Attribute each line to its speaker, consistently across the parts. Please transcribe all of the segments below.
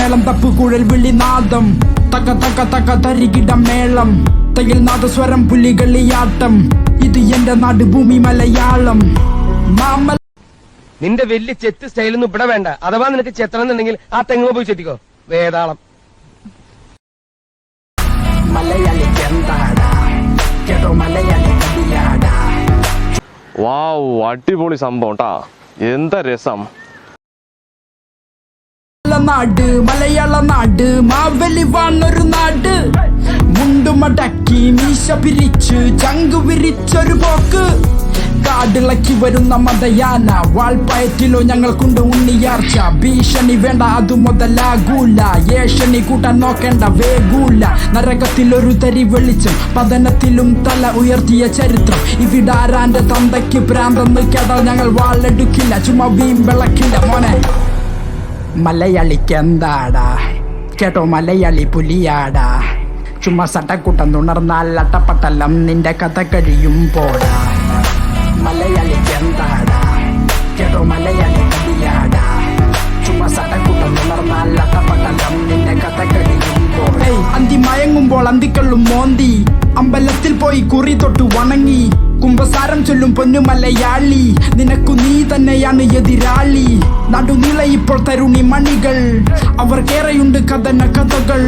Speaker 1: മേളം തപ്പ് കുഴൽ വിളിനാദം തക തക തക തരികിട മേളം തയിൽ നാദസ്വരം പുലികളിയാട്ടം ഇത് എന്റെ നാട് ഭൂമി മലയാളം.
Speaker 2: നിന്റെ വലിയ ചെത്ത് സ്റ്റൈലൊന്നും ഇവിടെ വേണ്ട. അഥവാ നിനക്ക് ചെത്തണം എന്നുണ്ടെങ്കിൽ ആ തെങ്ങ് പോയി ചെത്തിക്കോ. വേതാളം.
Speaker 3: വാവ്, അടിപൊളി സംഭവം ട്ടാ. എന്താ രസം.
Speaker 1: നാട് മലയാള നാട് മാവലി വാണൊരു നാട്. മുണ്ടുമടക്കി മീശ പിരിച്ച് ചങ്കു വിരിച്ചൊരു പോക്ക്. കാടിളക്കി വരുന്ന മതയാന വാൾപ്പയറ്റിലോ ഞങ്ങൾക്കുണ്ട് ഉണ്ണിയാർച്ച. ഭീഷണി വേണ്ട അതു മുതലാകൂല. ഏഷണി കൂട്ടാൻ നോക്കേണ്ട വേഗൂല. നരകത്തിലൊരു തരി വെളിച്ചം പതനത്തിലും തല ഉയർത്തിയ ചരിത്രം. ഇവിടാരാന്റെ തന്തയ്ക്ക് പ്രാന്തെന്ന് കേട്ടാൽ ഞങ്ങൾ വാളെടുക്കില്ല. ചുമ്മാ വീമ്പിളക്കില്ല മോനെ. മലയാളിക്കെന്താടാ കേട്ടോ, മലയാളി പുലിയാടാ. ചുമ്മാ സട്ടക്കൂട്ടം തുണർന്നാൽ അട്ടപ്പട്ടലം നിന്റെ കഥ കഴിയും പോടാ. മലയാളിക്കെന്താടാ കേട്ടോ, മലയാളി പുലിയാടാ. ചുമ്മാ സട്ടക്കൂട്ടം തുണർന്നാൽ അട്ടപ്പട്ടലം നിന്റെ കഥ കഴിയും പോടാ. അന്തി മയങ്ങുമ്പോൾ അന്തിക്കള്ളും മോന്തി അമ്പലത്തിൽ പോയി കുറി തൊട്ട് വണങ്ങി. കുംഭസാരം ചൊല്ലും പൊന്നു മലയാളി, നിനക്കു നീ തന്നെയാണ് എതിരാളി. നടുനില ഇപ്പോൾ തരുണി മണികൾ, അവർക്കേറെയുണ്ട് കഥന കഥകൾ.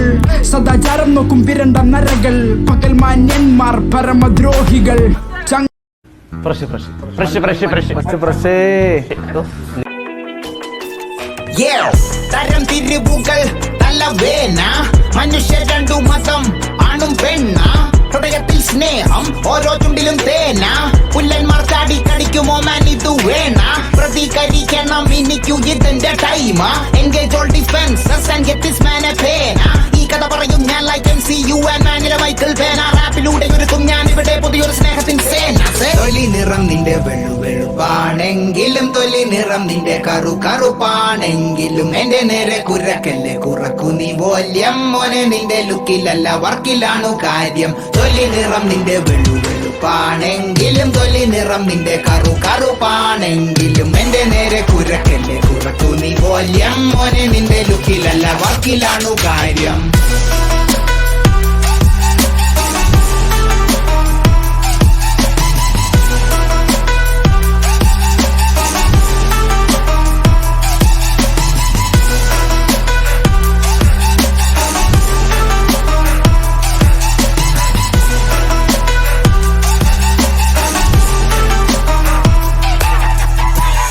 Speaker 1: സദാചാരം നോക്കും പിരണ്ട നരകൾ, പകൽ മാന്യന്മാർ പരമദ്രോഹികൾ.
Speaker 4: തരം തിരിവുകൾ തലവേന, മനുഷ്യ രണ്ടു മതം ആണും പെണ്ണ. ഹൃദയത്തിൽ സ്നേഹം ഓരോ ചുണ്ടിലും തേന. പുല്ലന്മാർ ചാടി കടിക്കുമോ മാൻ ഇത് വേണ. പ്രതികരിക്കണം എനിക്കു ഇതിന്റെ ടൈമ. Engage all defences and get this man A പേന. ഈ കഥ പറയും ഞാൻ ലൈക്ക് MCU ആൻഡ് മാനിലെ മൈക്കിൾ പേന. റാപ്പിലൂടെ ഒരുക്കും ഞാൻ ഇവിടെ പുതിയൊരു സ്നേഹത്തിൻ സേന. തൊലി നിറം നിന്റെ വെളുവെളുപ്പാണെങ്കിലും, തൊലി നിറം നിന്റെ കറുപ്പാണെങ്കിലും, എന്റെ നേരെ കുരക്കല്ലേ കുറക്കു നീ വോല്യം. മോനെ നിന്റെ ലുക്കിലല്ല വർക്കിലാണു കാര്യം. തൊലി നിറം നിന്റെ വെളുവെളുപ്പാണെങ്കിലും, തൊലി നിറം നിന്റെ കറുപ്പാണെങ്കിലും, എന്റെ നേരെ കുരക്കല്ലേ കുറക്കു നീ വോല്യം. മോനെ നിന്റെ ലുക്കിലല്ല വർക്കിലാണു കാര്യം.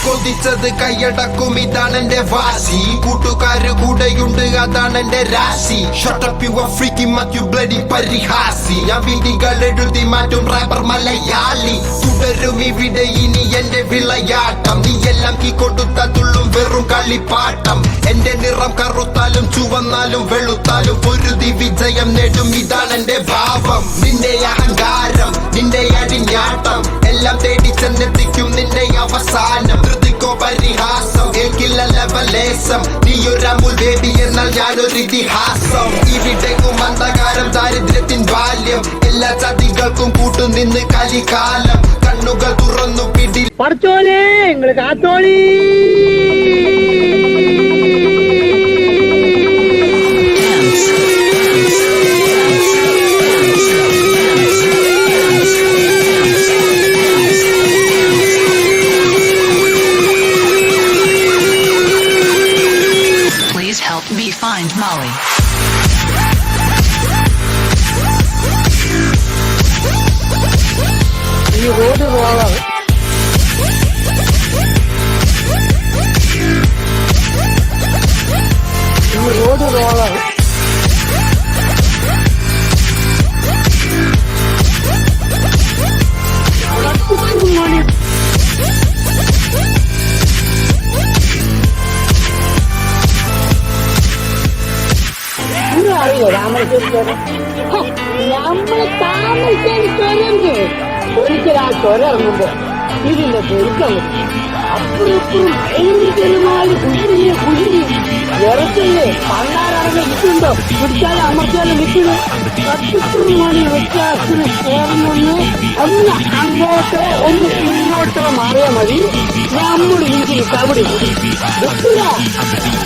Speaker 4: കൊതിച്ചത് കൈയടക്കും ഇതാണ് എന്റെ വാശി. കൂട്ടുകാര് കൂടെയുണ്ട് അതാണ് എന്റെ രാശി. Shut up you are freaky much you bloody പരിഹാസി. ഞാൻ വീഡികൾ എഴുതി മാറ്റും റാപ്പർ മലയാളി. തുടരും ഇവിടെ ഇനി എന്റെ വിളയാട്ടം. നീ എല്ലാം കീ കൊടുത്ത തുള്ളും വെറും കളിപ്പാട്ടം. എന്റെ നിറം കറുത്താലും ചുവന്നാലും വെളുത്താലും പൊരുതി വിജയം നേടും ഇതാണ് എന്റെ ഭാവം. നിന്റെ അഹങ്കാരം നിന്റെ അടിഞ്ഞാട്ടം എല്ലാം തേടി ചെന്നെത്തിക്കും നിന്റെ അവസാനം. ധൃതിക്കോ പരിഹാസം കേൾക്കില്ല ലവലേശം. നീയൊരമുൽ ബേബി എന്നാൽ ഞാനൊരു ഇതിഹാസം. ഇവിടെയും അന്ധകാരം ദാരിദ്ര്യത്തിൻ ബാല്യം. എല്ലാ ചതികൾക്കും കൂട്ടുനിന്ന് കലികാലം. കണ്ണുകൾ തുറന്നു പിടി
Speaker 5: പഠിച്ചോലേ നിങ്ങള് കാത്തോളി.
Speaker 6: Help me find Molly.
Speaker 5: ഈ റോഡ് റോളാണ്. ഈ റോഡ് റോളാണ്. അറിയോ രാമേശ്വരി ചുരം? നമ്മള് താമരശ്ശേരി ചുരണ്ട് ഒരിക്കൽ ആ ചുരം ഇറങ്ങുമ്പോ ഇതിന്റെ പെരുക്കം അപ്പുറം ഭയങ്കരമായ കുഴിയെ കുഴി ഉറപ്പില്ലേ പണ്ടാരടങ്ങ് നിൽക്കുന്നുണ്ടോ പിടിച്ചാലും അമർത്തിയാലും നിൽക്കുന്നു 10 മണി വ്യത്യാസത്തിന് ചേർന്നൊന്ന് ഒന്ന് അങ്ങോട്ടോ ഒന്ന് ഇങ്ങോട്ടോ മാറിയാൽ മതി നമ്മുടെ വീട്ടിൽ കബഡി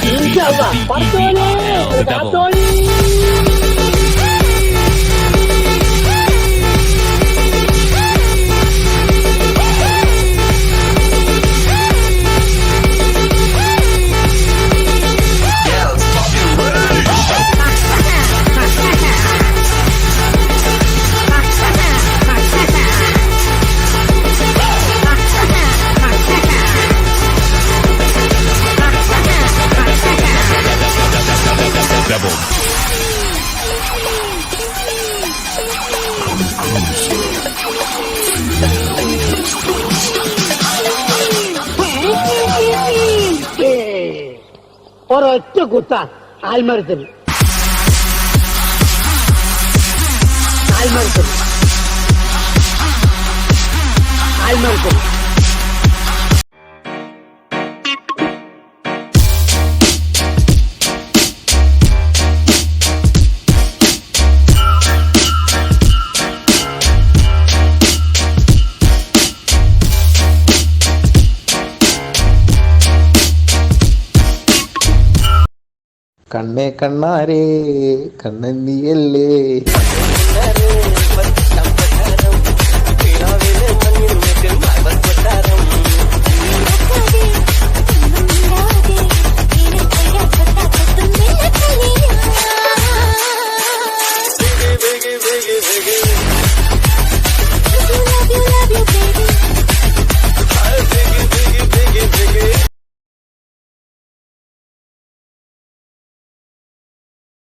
Speaker 5: നിൽക്കില്ല പത്തോലേ കാത്തോലി ഒരൊറ്റ കുത്താൻ ആൽമരത്തിന്
Speaker 7: കണ്ണേ കണ്ണാരേ കണ്ണൻ നീയല്ലേ